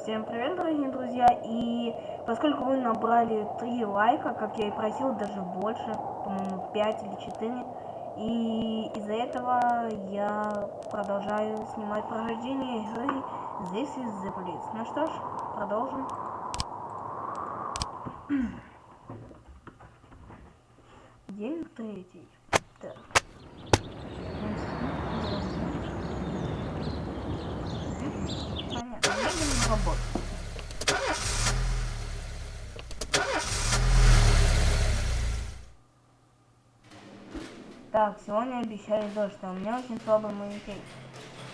Всем привет, дорогие друзья, и поскольку вы набрали 3 лайка, как я и просил, даже больше, по-моему 5 или 4, и из-за этого я продолжаю снимать прохождение игры This is the Police. Ну что ж, продолжим. День 3. Так. Понятно, едем на работу. Так, сегодня обещали дождь, а у меня очень слабый иммунитет.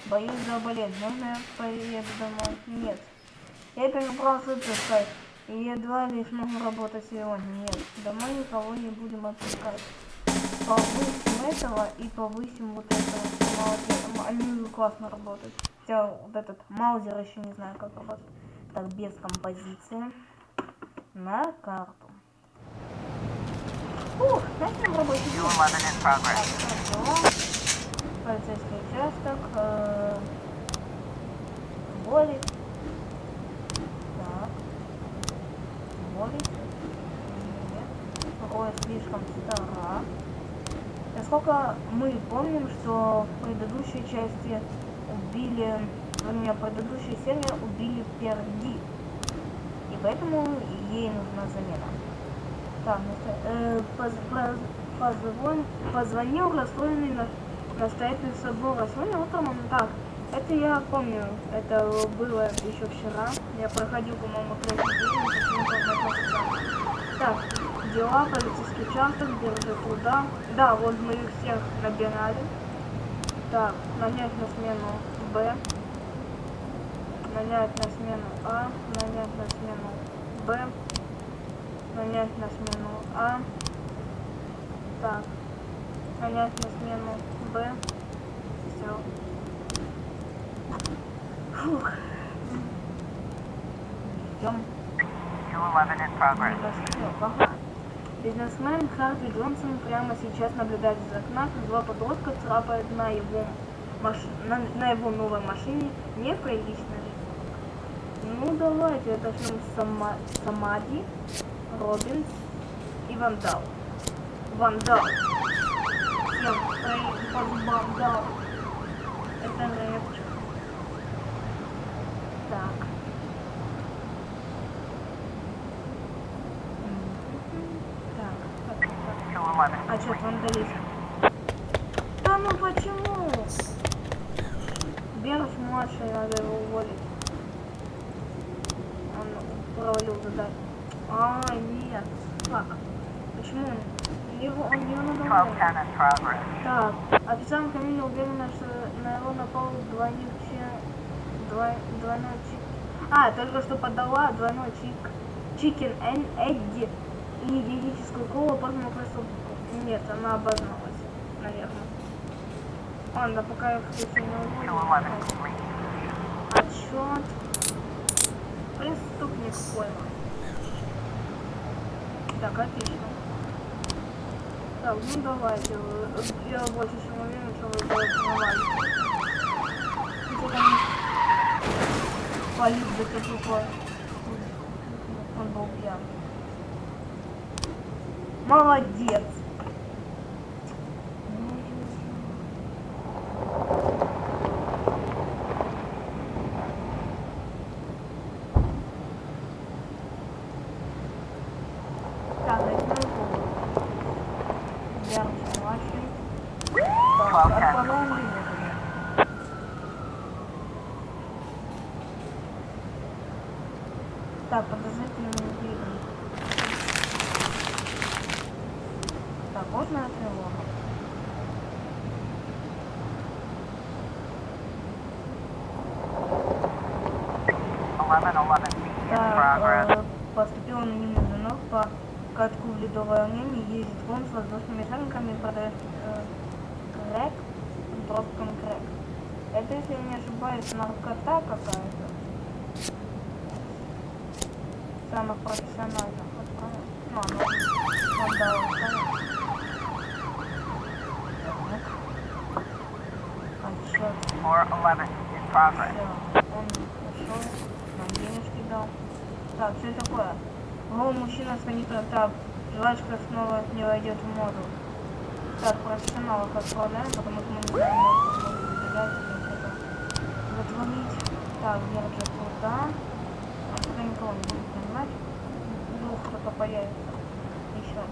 Боюсь заболеть. Можно я поеду домой? Нет. Я перебрал отпускать и едва ли смогу работать сегодня. Нет. Домой никого не будем отпускать. Повысим этого и повысим вот этого. Молодец. Они классно работают. Хотя вот этот маузер еще не знаю, как работать. Так, без композиции. На карту. Ух, начнем рабочий день. Полицейский участок. Болит. Так. Болит. Нет. Такое слишком стара. Насколько мы помним, что в предыдущей части убили, вернее, в предыдущей серии убили Перди. И поэтому ей нужна замена. Так, позвонил расстроенный настоятель собора. Сегодня утром он так. Это я помню, это было еще вчера. Я проходил, по-моему, 3 день. Так, дела, полицейский участок, держи туда. Да, вот мы их всех набирали. Так, нанять на смену Б. Нанять на смену А. Нанять на смену Б. Нанять на смену А. Так. Нанять на смену Б. Все. Фух. Ждем. Бизнесмен Харви Джонсон прямо сейчас наблюдает из окна, как 2 подростка царапают на его новой машине. Неприлично ли? Ну давайте, это фильм Самади, Робинс и Вандал. Вандал. Всем Вандал. Это рэпчик. Так. А что, вандализм? Да ну почему? Берж младший, надо его уволить. Он провалил задание. А, нет. Как? Почему? Его надо уволить. Так, официальная фамилия уверена, что на его напал двойной чик. А, только что подала двойной чикен Эдди и диетическую колу по преступнику. Нет, она обозналась, наверное. Ладно, пока я включу не уволю. Отчет. Преступник пойман. Так, отлично. Так, ну давайте. Я больше чем уверен, что вы будете навалить. Где там полит до тепло. Он был пьян. Молодец. Так, это яркий младший. Так, отправляем линию. Так, подозрительный двигатель. Так, можно тревога. Так, поступил анонимный звонок по катку в ледовое ранение, ездит он с воздушными шариками, продает крэк, дропком крэк. Это, если я не ошибаюсь, наркота какая-то. Самых профессиональных. Ну, он дал отчет. 411 in progress. Он ушел, надеюсь. прочитал. Так, что это такое? Голый мужчина с монитором. Так, жвачка снова не войдет в моду. Так, профессионалов отправляем, потому что мы не знаем, может избегать что-то затворить. Так, держит туда. А туда никого не будет понимать. Вдруг кто-то появится. Еще.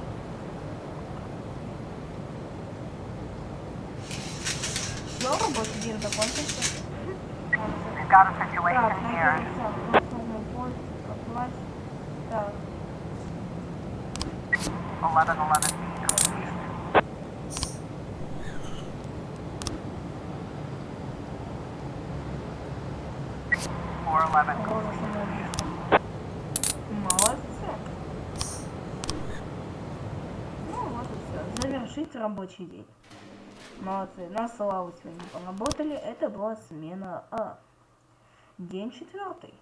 Все, рабочий день закончился. Got a situation here. Так. 1111. 411. Молодцы. Ну вот и все. Завершить рабочий день. Молодцы. На славу сегодня поработали. Это была смена А. День 4.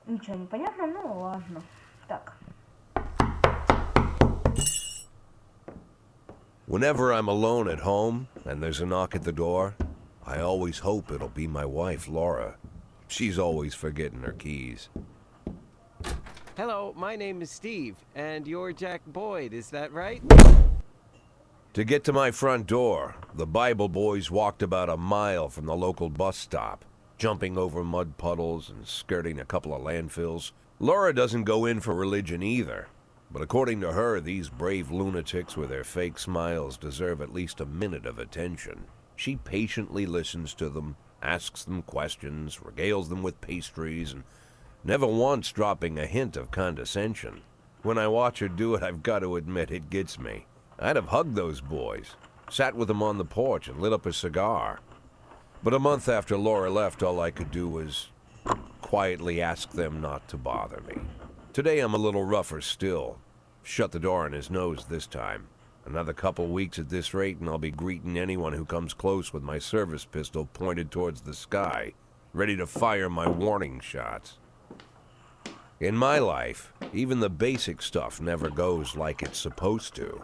Ничего не понятно, ну ладно. Так. Whenever I'm alone at home and there's a knock at the door, I always hope it'll be my wife, Laura. She's always forgetting her keys. Hello, my name is Steve, and you're Jack Boyd, is that right? To get to my front door, the Bible boys walked about a mile from the local bus stop, jumping over mud puddles and skirting a couple of landfills. Laura doesn't go in for religion either, but according to her, these brave lunatics with their fake smiles deserve at least a minute of attention. She patiently listens to them, asks them questions, regales them with pastries, and never once dropping a hint of condescension. When I watch her do it, I've got to admit it gets me. I'd have hugged those boys, sat with them on the porch and lit up a cigar. But a month after Laura left, all I could do was quietly ask them not to bother me. Today I'm a little rougher still. Shut the door on his nose this time. Another couple weeks at this rate and I'll be greeting anyone who comes close with my service pistol pointed towards the sky, ready to fire my warning shots. In my life, even the basic stuff never goes like it's supposed to.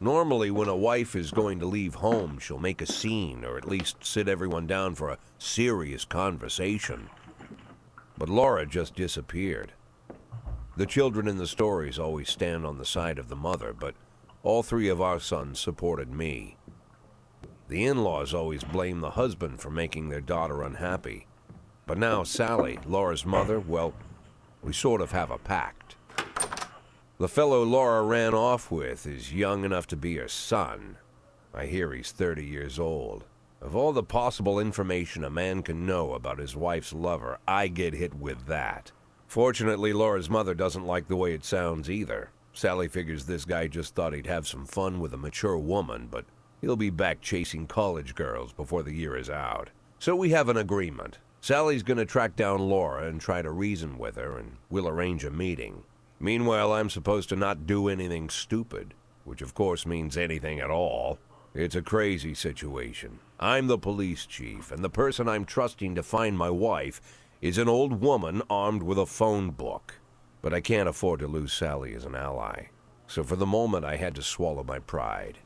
Normally, when a wife is going to leave home, she'll make a scene or at least sit everyone down for a serious conversation. But Laura just disappeared. The children in the stories always stand on the side of the mother, but all 3 of our sons supported me. The in-laws always blame the husband for making their daughter unhappy. But now Sally, Laura's mother, well, we sort of have a pact. The fellow Laura ran off with is young enough to be her son. I hear he's 30 years old. Of all the possible information a man can know about his wife's lover, I get hit with that. Fortunately, Laura's mother doesn't like the way it sounds either. Sally figures this guy just thought he'd have some fun with a mature woman, but he'll be back chasing college girls before the year is out. So we have an agreement. Sally's gonna track down Laura and try to reason with her, and we'll arrange a meeting. Meanwhile, I'm supposed to not do anything stupid, which of course means anything at all. It's a crazy situation. I'm the police chief, and the person I'm trusting to find my wife is an old woman armed with a phone book. But I can't afford to lose Sally as an ally. So for the moment, I had to swallow my pride.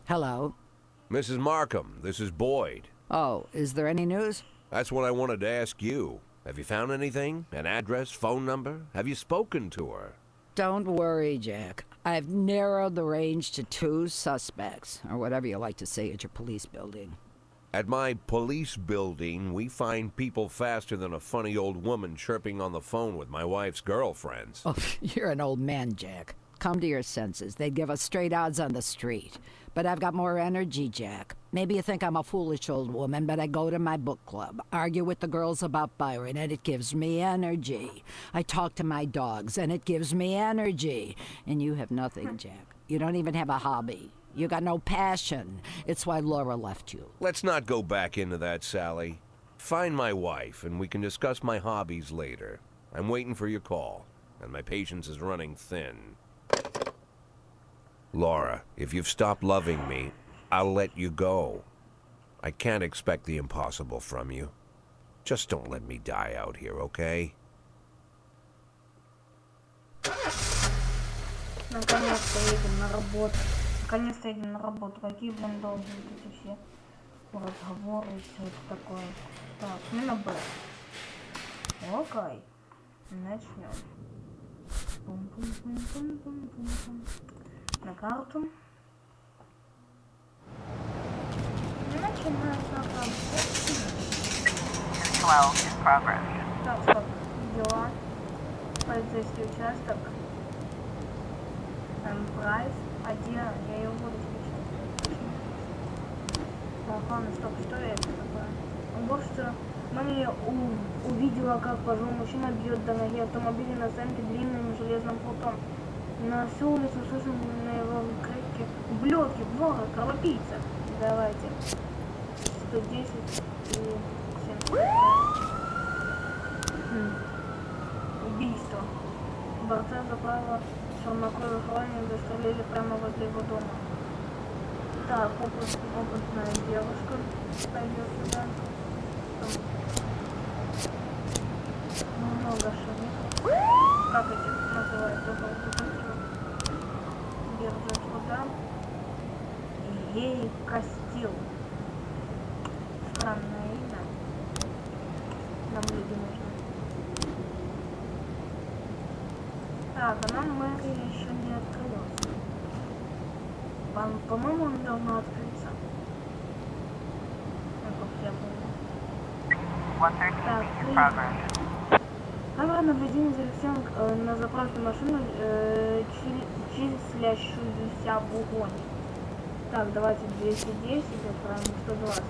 Hello. Mrs. Markham, this is Boyd. Oh, is there any news? That's what I wanted to ask you. Have you found anything? An address, phone number? Have you spoken to her? Don't worry, Jack. I've narrowed the range to 2 suspects, or whatever you like to say at your police building. At my police building, we find people faster than a funny old woman chirping on the phone with my wife's girlfriends. Oh, you're an old man, Jack. Come to your senses. They'd give us straight odds on the street. But I've got more energy, Jack. Maybe you think I'm a foolish old woman, but I go to my book club, argue with the girls about Byron, and it gives me energy. I talk to my dogs, and it gives me energy. And you have nothing, Jack. You don't even have a hobby. You got no passion. It's why Laura left you. Let's not go back into that, Sally. Find my wife, and we can discuss my hobbies later. I'm waiting for your call, and my patience is running thin. Laura, if you've stopped loving me, I'll let you go. I can't expect the impossible from you. Just don't let me die out here, okay? Наконец-то едем на работу. Наконец-то иду на работу. Какие, блин, должны быть эти все разговоры и все это такое. Так, смена Б. Окей. Начнем. Пум-пум-пум-пум-пум-пум. На карту. Начинается работа. 212 in progress. Так, стоп. Дела. Полицейский участок. Прайс. Я ее буду включать. Так, ладно, стоп, что это такое? Вот что Маме увидела, как пожилой мужчина бьет до ноги автомобиля на стоянке длинным железным прутом. На всю улицу слышим на его крики: «Ублюдки, воры, кровопийца!» Давайте. 110 и 70. Убийство. Борца за право чернокожих раненых застрелили прямо возле его дома. Так, опытная девушка пойдет сюда. Много шумит. Как эти называются? Держит туда. Ей Костил. Странное имя. Нам люди нужны. Так, а нам мэрия еще не открылась. По-моему, он давно открыться. Как я помню. 113 in progress. Камера наблюдения зафиксирована на заправке машины, числящуюся в угоне. Так, давайте 210, отправим 120,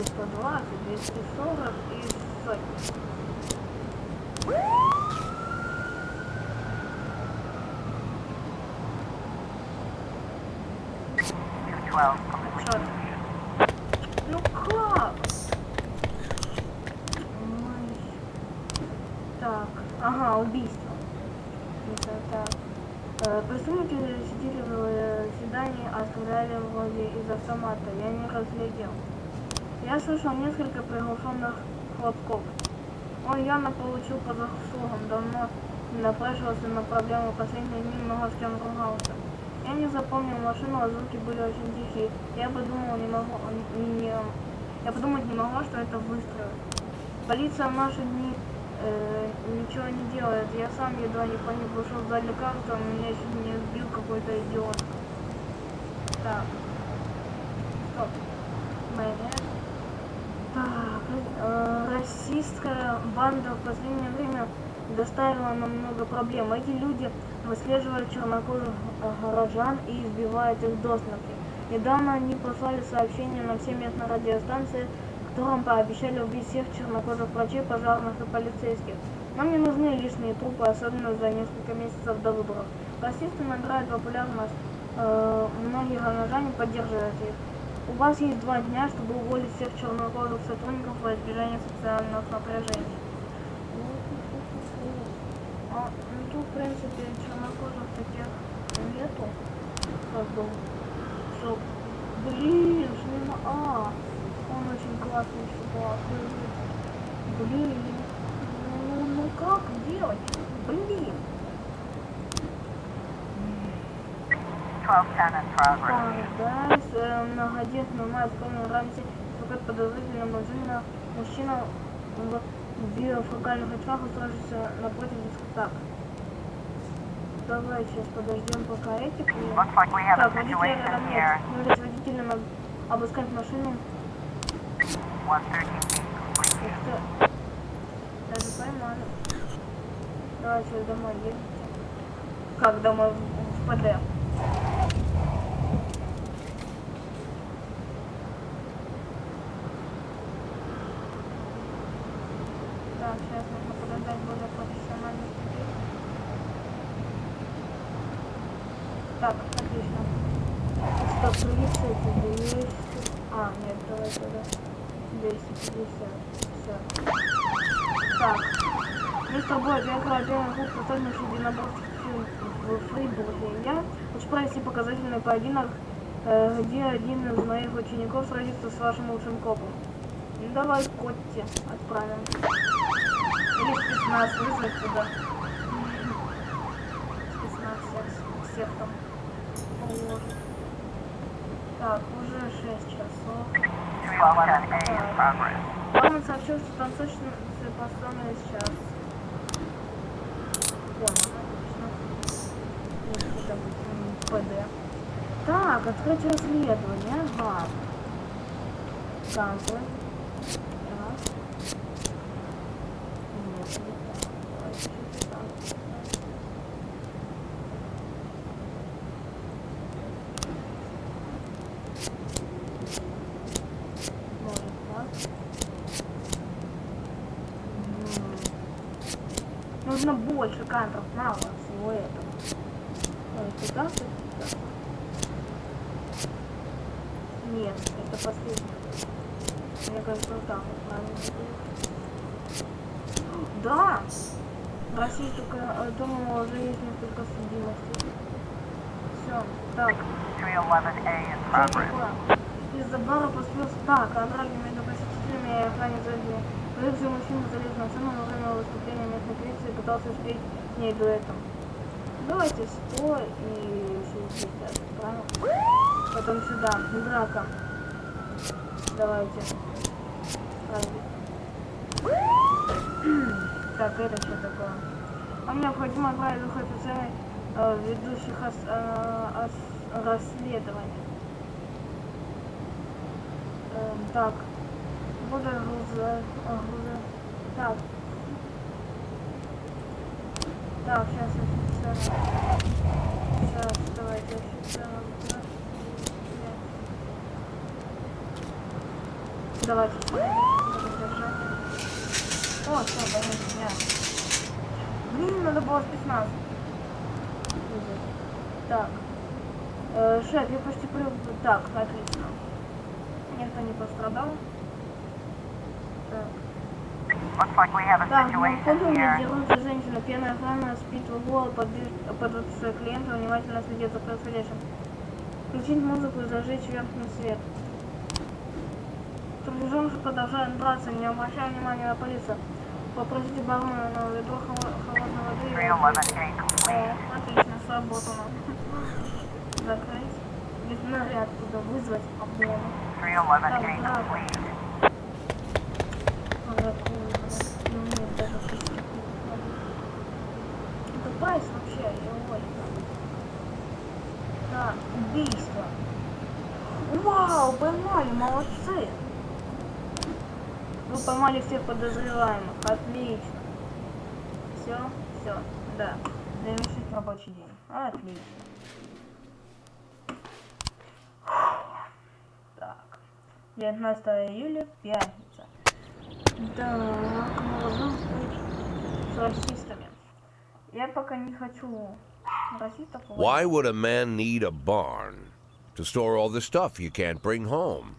120, 240 и сотни. 212 complete. Чёрт. Ну как? Ой. Так, ага, убийство. Это так. Преступники сидели в седане, а стреляли вроде из автомата. Я не разглядел. Я слышал несколько приглушенных хлопков. Он явно получил по заслугам, давно напрашивался на проблему, последние дни много с кем ругался. Я не запомнил машину, а звуки были очень тихие. Я подумать не могла, что это выстрел. Полиция в наши дни ничего не делает. Я сам едва не погиб, вышел сзади карты, меня чуть не сбил какой-то идиот. Так. Стоп. Так, расистская банда в последнее время доставила нам много проблем. Эти люди выслеживают чернокожих горожан и избивают их до смерти. Недавно они послали сообщение на все местные радиостанции, которым пообещали убить всех чернокожих врачей, пожарных и полицейских. Нам не нужны лишние трупы, особенно за несколько месяцев до выборов. Расисты набирают популярность, многие горожане поддерживают их. У вас есть 2 дня, чтобы уволить всех чернокожих сотрудников во избежание социальных напряжений. Ну тут, в принципе, чернокожих таких нету. Как бы, что, блин, смена он очень классный чувак. Блин, ну как делать? Блин. 1210 in progress. Так, да, многодетную мать вспомнил раньше, как подозрительно мужчина в бифокальных очках устроился напротив дискотек. Давай сейчас подождем, пока эти приедут. Looks like we have a Так, водителя situation рядом here. нет. Нужно с водителем обыскать машину. 113 complete. Ух ты. Даже поймали. Давай сейчас домой едем. Как домой? В ПД. Так, сейчас нужно подождать более профессиональных людей. Так, отлично. 130, 200. Нет, давай сюда. 250. Все. Так. Мы с тобой первый клуб футбольных единоборств в Фрибурге. Я хочу провести показательный поединок, где один из моих учеников сразится с вашим лучшим копом. Ну давай Котти отправим. Или спецназ вызвать туда. Спецназ всех там положит. Так, уже 6 часов. 311A in progress. Главное сообщил, что танцовщицы посланы сейчас. Понял, отлично. Есть там ПД. Так, открыть расследование, ага. Кампы. Так. Нет, не так. Давайте что-то там. Может так. Нужно больше кадров, мало всего этого. Ой, туда, туда. Нет, это последний. Мне кажется, вот так вот правильно будет. Да! В России только, думала, уже есть несколько судимостей. Все, так. 311A in Что progress. такое? Из-за бара поспелся. Так, контроль между посетителями и охране заведения. Полиция мужчина залез на сцену во время выступления местной полиции и пытался спеть с ней дуэтом. Давайте 100 и 60, правильно? Потом сюда, драка. Давайте. Так, это что такое? Вам необходимо отправить двух офицеров, ведущих расследование. Так. Буду груза. Так. Так, сейчас офицер. Сейчас, давайте офицер. Давайте держать. О, все, конечно, блин, надо было спецназ. Так. Шеф, я почти привык. Так, отлично. Никто не пострадал. Так. Looks like we have a Так, на situation входе у меня here. дерутся женщина. Пьяная охрана спит в углу, под своих клиентов внимательно следит за происходящим. Включить музыку и зажечь верхний свет. Приближенцы продолжают драться, не обращая внимания на полицию. Попросите бармена на ведро холодной воды. 311A complete. Отлично, сработано. Закрыть. Если наряд туда вызвать, обмена. 311A complete. Это прайс вообще, ой. Так, убийство. Вау, поймали, молодцы. Вы поймали всех подозреваемых, отлично. Все, да. Завершить рабочий день. Отлично. Так. 19 июля, пятница. Так, можно быть с расистами. Я пока не хочу расистов. Why would a man need a barn? To store all the stuff you can't bring home.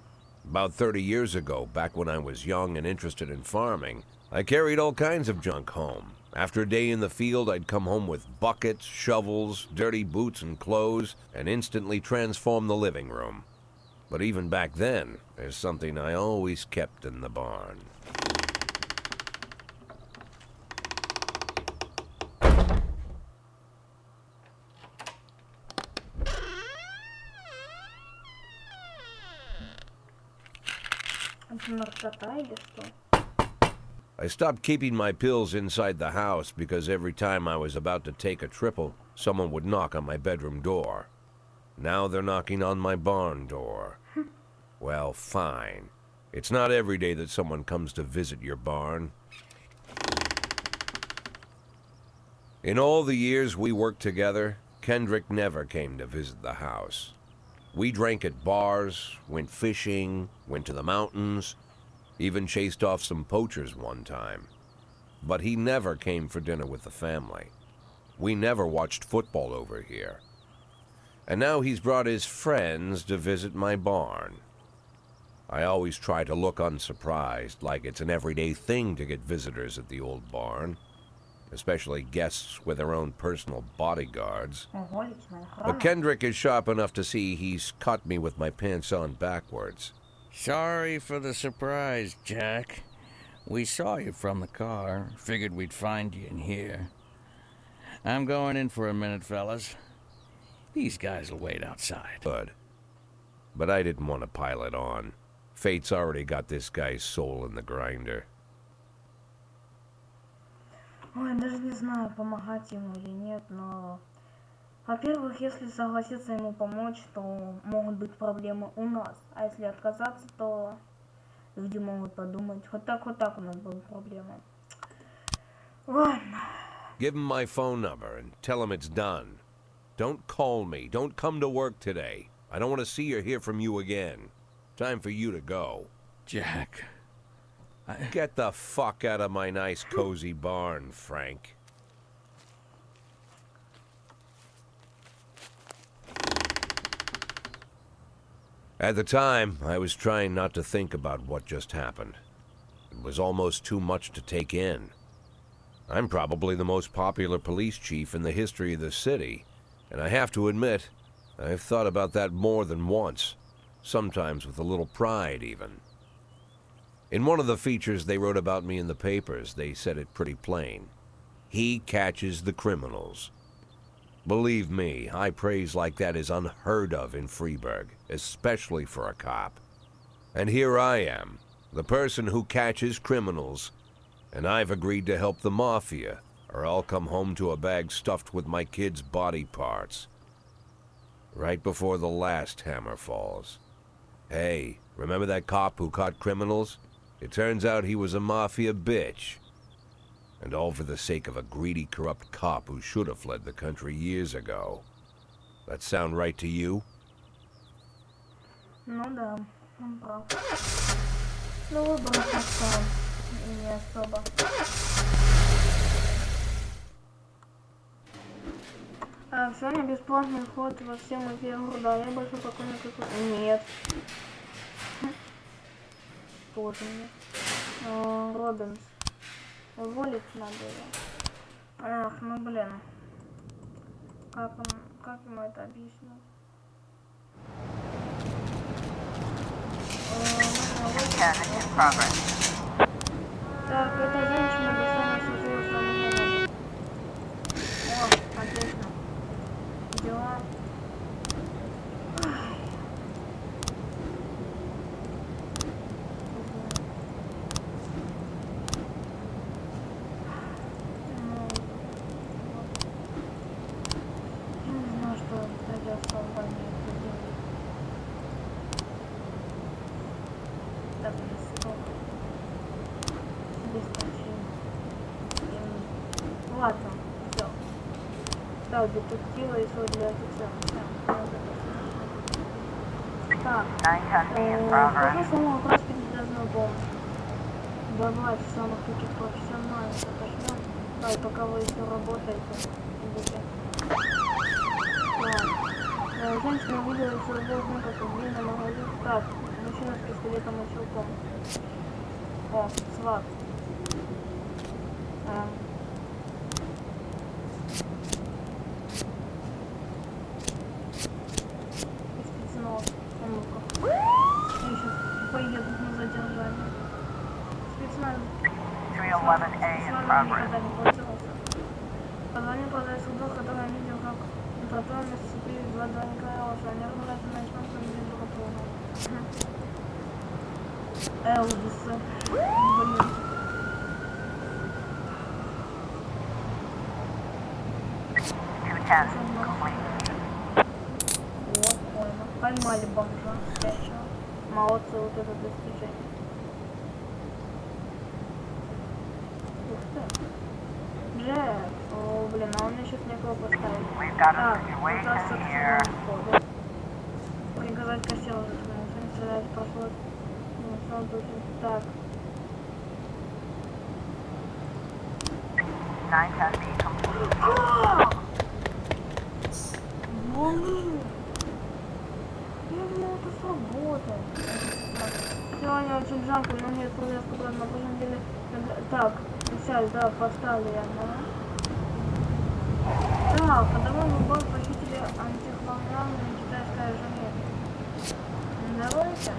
About 30 years ago, back when I was young and interested in farming, I carried all kinds of junk home. After a day in the field, I'd come home with buckets, shovels, dirty boots and clothes, and instantly transform the living room. But even back then, there's something I always kept in the barn. Наркота или что? I stopped keeping my pills inside the house because every time I was about to take a triple, someone would knock on my bedroom door. Now they're knocking on my barn door. Well, fine. It's not every day that someone comes to visit your barn. In all the years we worked together, Kendrick never came to visit the house. We drank at bars, went fishing, went to the mountains, even chased off some poachers one time. But he never came for dinner with the family. We never watched football over here. And now he's brought his friends to visit my barn. I always try to look unsurprised, like it's an everyday thing to get visitors at the old barn, especially guests with their own personal bodyguards. But Kendrick is sharp enough to see he's caught me with my pants on backwards. Sorry for the surprise, Jack. We saw you from the car. Figured we'd find you in here. I'm going in for a minute, fellas. These guys will wait outside. Good. but I didn't want to pile it on. Fate's already got this guy's soul in the grinder. Ой, даже не знаю, помогать ему или нет, но... Во-первых, если согласиться ему помочь, то могут быть проблемы у нас. А если отказаться, то люди могут подумать, вот так у нас будут проблемы. Ладно. Give him my phone number and tell him it's done. Don't call me. Don't come to work today. I don't want to see or hear from you again. Time for you to go. Jack, Get the fuck out of my nice cozy barn, Frank. At the time, I was trying not to think about what just happened. It was almost too much to take in. I'm probably the most popular police chief in the history of the city, and I have to admit, I've thought about that more than once, sometimes with a little pride even. In one of the features they wrote about me in the papers, they said it pretty plain. He catches the criminals. Believe me, high praise like that is unheard of in Freeburg, especially for a cop. And here I am, the person who catches criminals, and I've agreed to help the mafia, or I'll come home to a bag stuffed with my kids' body parts. Right before the last hammer falls. Hey, remember that cop who caught criminals? It turns out he was a mafia bitch. And all for the sake of a greedy, corrupt cop who should have fled the country years ago. That sound right to you? Ну да, он прав. Но выбор остался и не особо. Сегодня бесплатный вход во все музеи города. Я больше поклонник Нет. Тоже нет. Робинс. Уволить надо его. Ах, ну блин. Как ему это объяснить? Challenge in progress. Так, эта женщина бесславно служила своему народу. О, отлично. Дела. Ладно, все. Да, детектива и свой для офицера. Так. 910B in progress. Скажу самому вопрос передозную помощь. Добавить самых таких профессиональных отошлем. Да, и пока вы еще работаете. Идите. Так. Женщина увидела своего внука в длинном магазине. Так, мужчина с пистолетом и щелком. О, сват. Спецназ. Ну-ка. Я сейчас поеду на задержание. Спецназ. 311A in progress. Никогда не пользовался. Позвонил продавец суду, который видел, как тротуар сцепили два двойника Элса. Они разгружаются на ночном автомобиле тротуара. Элвисы. Блин. Complete. Вот, понял. Поймали бомжа спящего. Молодцы, вот это достижение. Ух ты. Джек. О, блин, а он мне сейчас некого поставит. We've got a Так, situation here. приказать кассиру заткнуться, не стрелять в проход. Так. 910B complete. Блин! Я думал, это сработает. Сегодня очень жарко, но нет повестку, правда, на прошлом деле... Так, сейчас, да, поставлю я, Так, ходовой убор похитили антихломранную китайская жене. Давайте.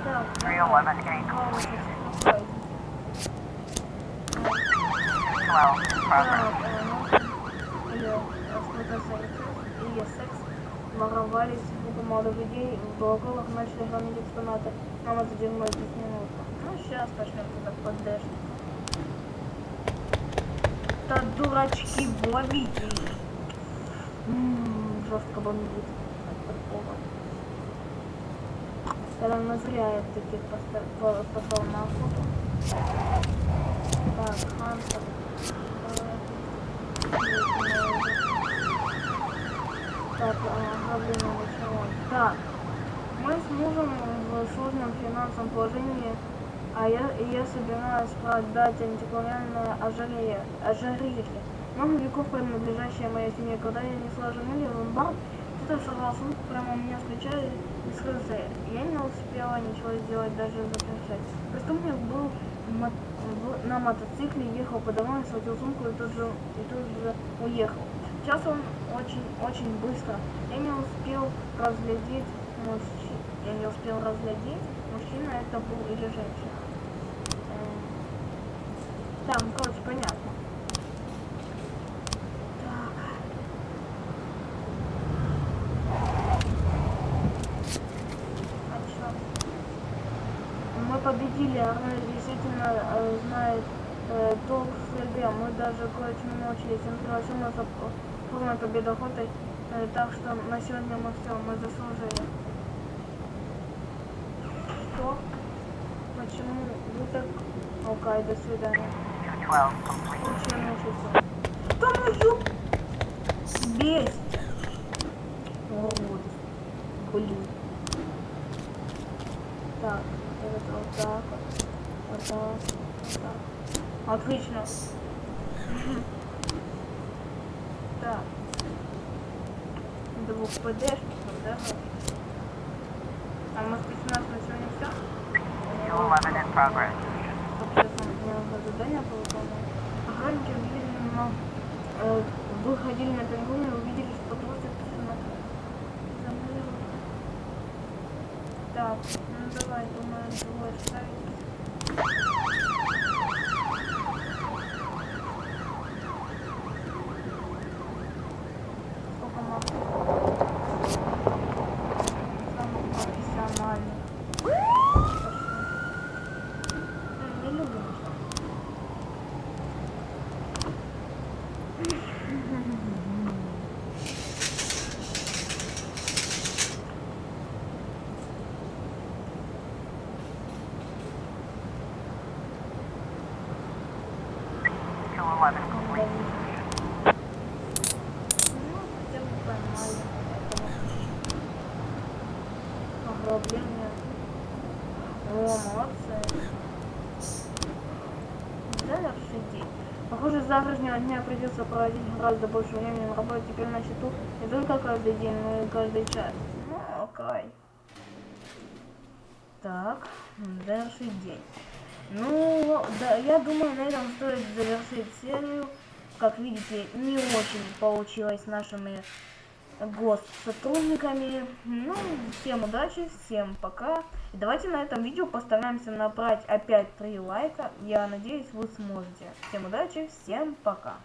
Так, 311A complete. 212 in progress. или секс, воровались группы молодых людей, в балконах начали хранить экспонаты. Нам это дерьмо здесь не нужно. Ну, сейчас начнем туда поддержать. Да дурачки, ловите их. Жестко бомбит от такого. Когда назряет таких пошел на охоту. Так, Хантер. Так, проблема началась. Так, мы с мужем в сложном финансовом положении, я собираюсь продать антиквариальное ожерелье. Много веков принадлежащее моей семье. Когда я несла ожерелье в ломбард, кто-то сорвал сумку прямо у меня с плеча и скрылся. Я не успела ничего сделать, даже закричать. Преступник был на мотоцикле, ехал по дому, схватил сумку и тут же уехал. Сейчас он очень быстро. Я не успел разглядеть мужчина это был или женщина. Там, короче, понятно. Так. Мы победили, она действительно знает толк в стрельбе. Мы даже кое-чему научились. Информацию мы за полной победы охотой. Так что на сегодня мы заслужили. Что? Почему вы так... Окей, до свидания. 212 complete. Ничего не чувствую. Да ну ёп! Бесть! Вот. Блин. Так, это вот так вот. Вот так. Вот так. Отлично. Так. Двух ПДшников, да? А мы спецназ на сегодня все? 211 in progress. Собственно, мне задание было выполнено. Охранники увидели, выходили на перегон и увидели, что просто так, ну давай, думаю, двое ставить. Сколько могу? Самый профессиональный. Не люблю. Complete. Ну, хотя бы поймали этого ограбления. О, молодцы. Завершить. Похоже, с завтрашнего дня придется проводить гораздо больше времени на работе. Теперь на счету не только каждый день, но и каждый час. Ну, окей. Так, завершить день. Ну, да, я думаю, на этом стоит завершить серию. Как видите, не очень получилось с нашими госсотрудниками. Ну, всем удачи, всем пока. И давайте на этом видео постараемся набрать опять 3 лайка. Я надеюсь, вы сможете. Всем удачи, всем пока.